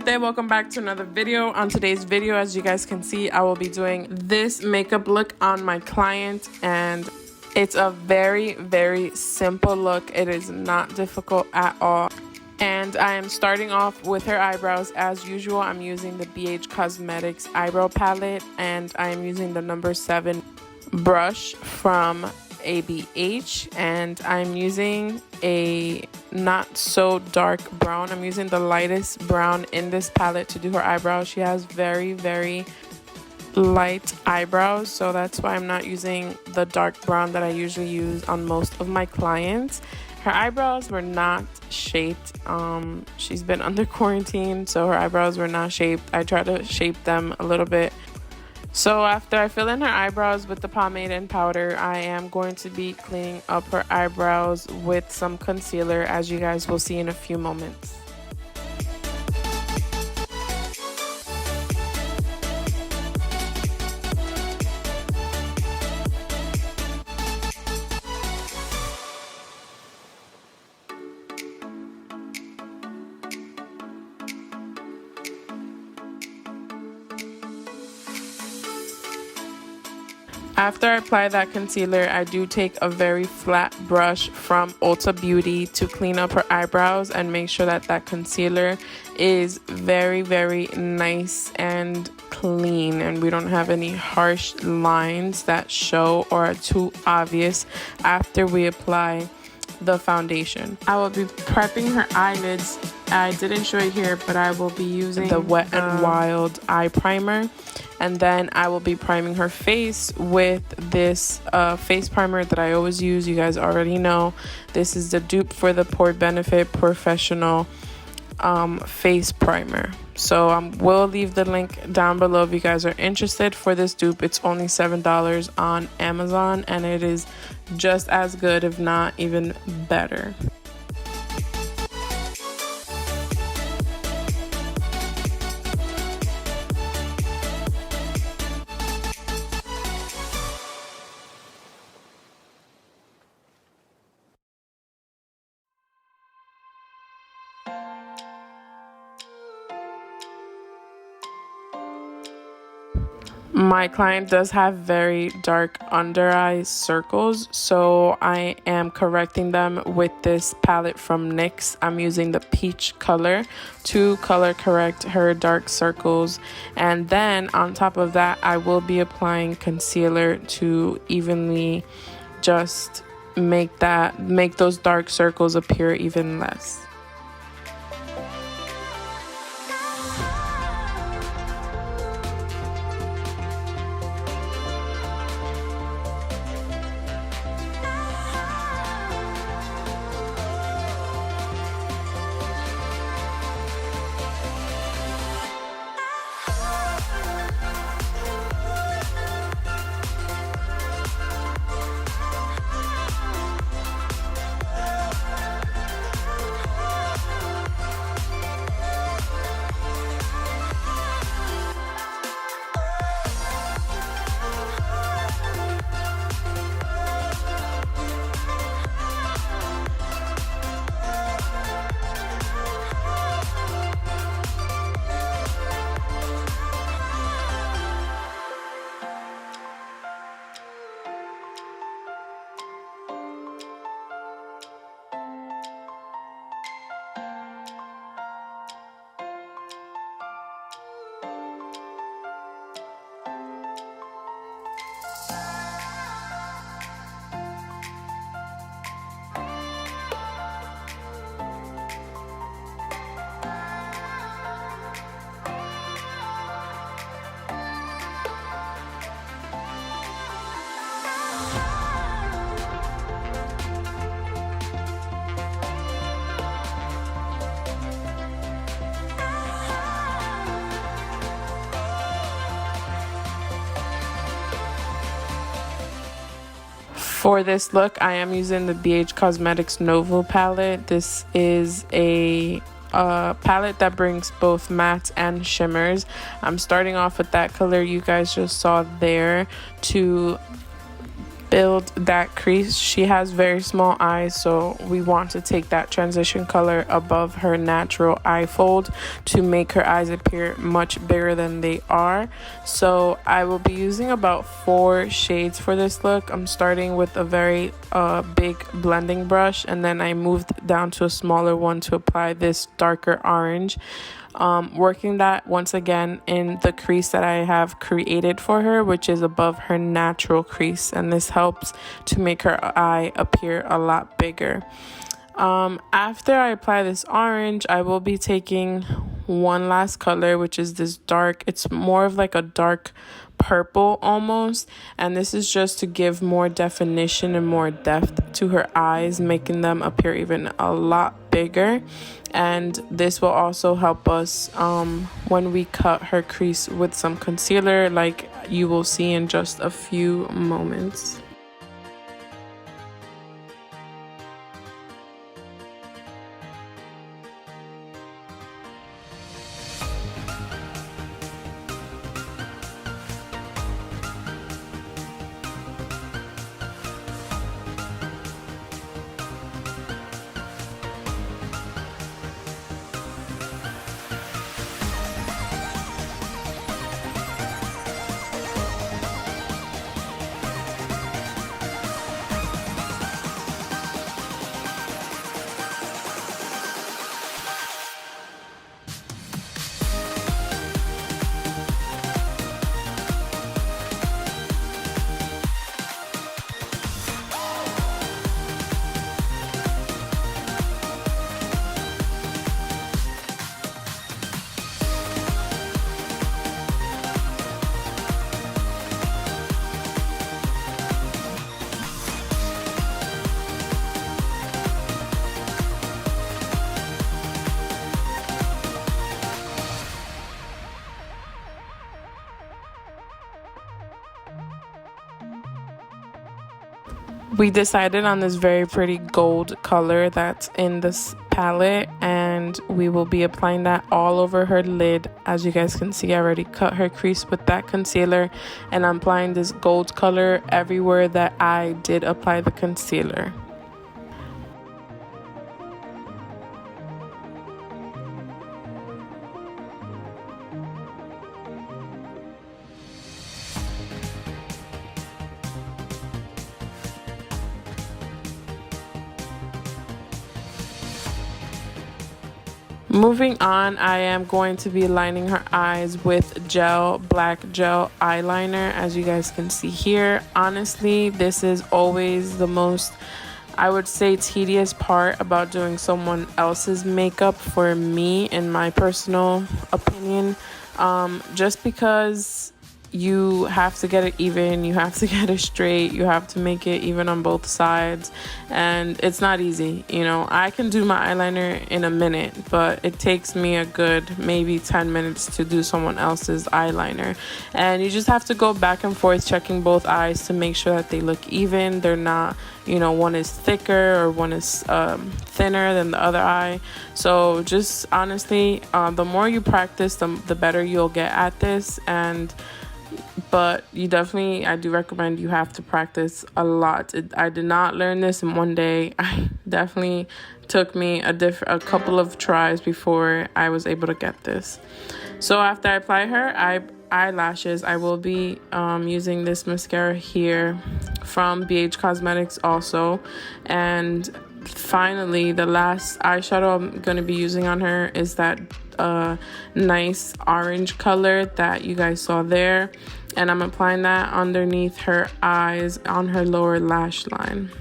good day, welcome back to another video. On today's video, as you guys can see, I will be doing this makeup look on my client, and it's a very simple look. It is not difficult at all, and I am starting off with her eyebrows. As usual, I'm using the BH Cosmetics eyebrow palette, and I am using the number 7 brush from ABH, and I'm using a not so dark brown. I'm using the lightest brown in this palette to do her eyebrows. She has very light eyebrows, so that's why I'm not using the dark brown that I usually use on most of my clients. Her eyebrows were not shaped. She's been under quarantine, so her eyebrows were not shaped. I tried to shape them a little bit. So after I fill in her eyebrows with the pomade and powder, I am going to be cleaning up her eyebrows with some concealer, as you guys will see in a few moments. After I apply that concealer, I do take a very flat brush from Ulta Beauty to clean up her eyebrows and make sure that that concealer is very nice and clean, and we don't have any harsh lines that show or are too obvious after we apply the foundation. I will be prepping her eyelids. I didn't show it here, but I will be using the Wet n Wild eye primer, and then I will be priming her face with this face primer that I always use. You guys already know this is the dupe for the Pore Benefit Professional face primer. So we'll leave the link down below if you guys are interested for this dupe. It's only $7 on Amazon, and it is just as good, if not even better. My client does have very dark under eye circles, so I am correcting them with this palette from NYX. I'm using the peach color to color correct her dark circles, and then on top of that I will be applying concealer to evenly just make those dark circles appear even less. For this look, I am using the BH Cosmetics Nouveau palette. This is a palette that brings both mattes and shimmers. I'm starting off with that color you guys just saw there to build that crease. She has very small eyes, so we want to take that transition color above her natural eye fold to make her eyes appear much bigger than they are. So I will be using about 4 shades for this look. I'm starting with a very big blending brush, and then I moved down to a smaller one to apply this darker orange. Working that once again in the crease that I have created for her, which is above her natural crease, and this helps to make her eye appear a lot bigger. After I apply this orange, I will be taking one last color, which is this dark, it's more of like a dark purple almost, and this is just to give more definition and more depth to her eyes, making them appear even a lot bigger. And this will also help us when we cut her crease with some concealer, like you will see in just a few moments. We decided on this very pretty gold color that's in this palette, and we will be applying that all over her lid. As you guys can see, I already cut her crease with that concealer, and I'm applying this gold color everywhere that I did apply the concealer. Moving on, I am going to be lining her eyes with black gel eyeliner, as you guys can see here. Honestly, this is always the most, I would say, tedious part about doing someone else's makeup for me, in my personal opinion, just because you have to get it even, you have to get it straight, you have to make it even on both sides, and it's not easy. You know, I can do my eyeliner in a minute, but it takes me a good maybe 10 minutes to do someone else's eyeliner, and you just have to go back and forth checking both eyes to make sure that they look even. They're not, you know, one is thicker or one is thinner than the other eye. So just honestly, the more you practice, the better you'll get at this. But you definitely, I do recommend you have to practice a lot. I did not learn this in one day. I definitely took me a couple of tries before I was able to get this. So after I apply her eyelashes, I will be using this mascara here from BH Cosmetics also. And finally, the last eyeshadow I'm going to be using on her is that nice orange color that you guys saw there, and I'm applying that underneath her eyes on her lower lash line.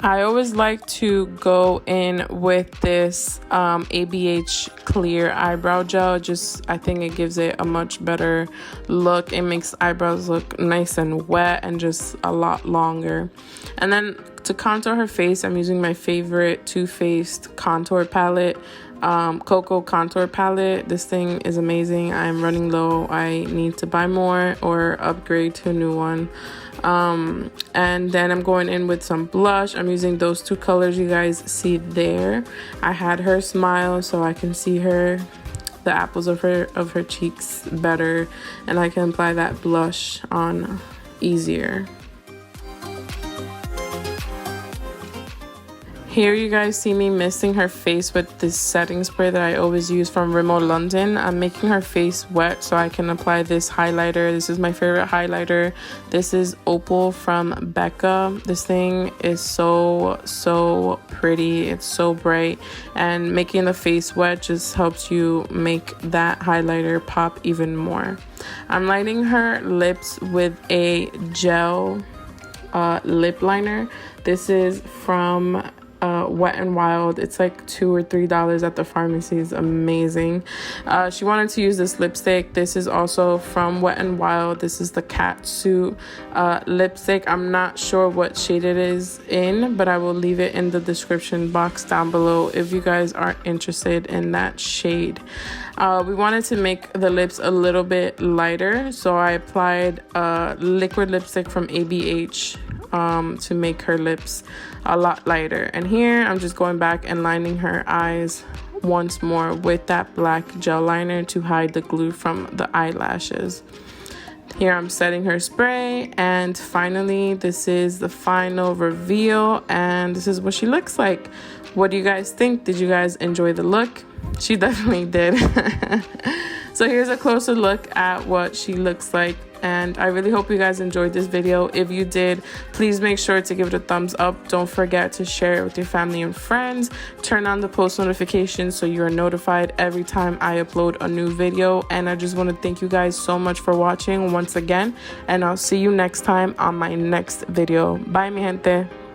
I always like to go in with this ABH clear eyebrow gel. I think it gives it a much better look. It makes eyebrows look nice and wet and just a lot longer. And then to contour her face, I'm using my favorite Too Faced contour palette, Cocoa contour palette. This thing is amazing. I'm running low. I need to buy more or upgrade to a new one. And then I'm going in with some blush. I'm using those two colors you guys see there. I had her smile so I can see the apples of her cheeks better, and I can apply that blush on easier. Here you guys see me misting her face with this setting spray that I always use from Rimmel London. I'm making her face wet so I can apply this highlighter. This is my favorite highlighter. This is Opal from Becca. This thing is so pretty. It's so bright, and making the face wet just helps you make that highlighter pop even more. I'm lining her lips with a gel lip liner. This is from Wet n Wild. It's like $2 or $3 at the pharmacy. It's amazing. She wanted to use this lipstick. This is also from Wet n Wild. This is the Catsuit lipstick. I'm not sure what shade it is in, but I will leave it in the description box down below if you guys are interested in that shade. We wanted to make the lips a little bit lighter, so I applied liquid lipstick from ABH to make her lips a lot lighter. And here I'm just going back and lining her eyes once more with that black gel liner to hide the glue from the eyelashes. Here I'm setting her spray, and finally this is the final reveal, and this is what she looks like. What do you guys think? Did you guys enjoy the look? She definitely did. So here's a closer look at what she looks like, and I really hope you guys enjoyed this video. If you did, please make sure to give it a thumbs up. Don't forget to share it with your family and friends. Turn on the post notifications so you are notified every time I upload a new video. And I just want to thank you guys so much for watching once again, and I'll see you next time on my next video. Bye, mi gente.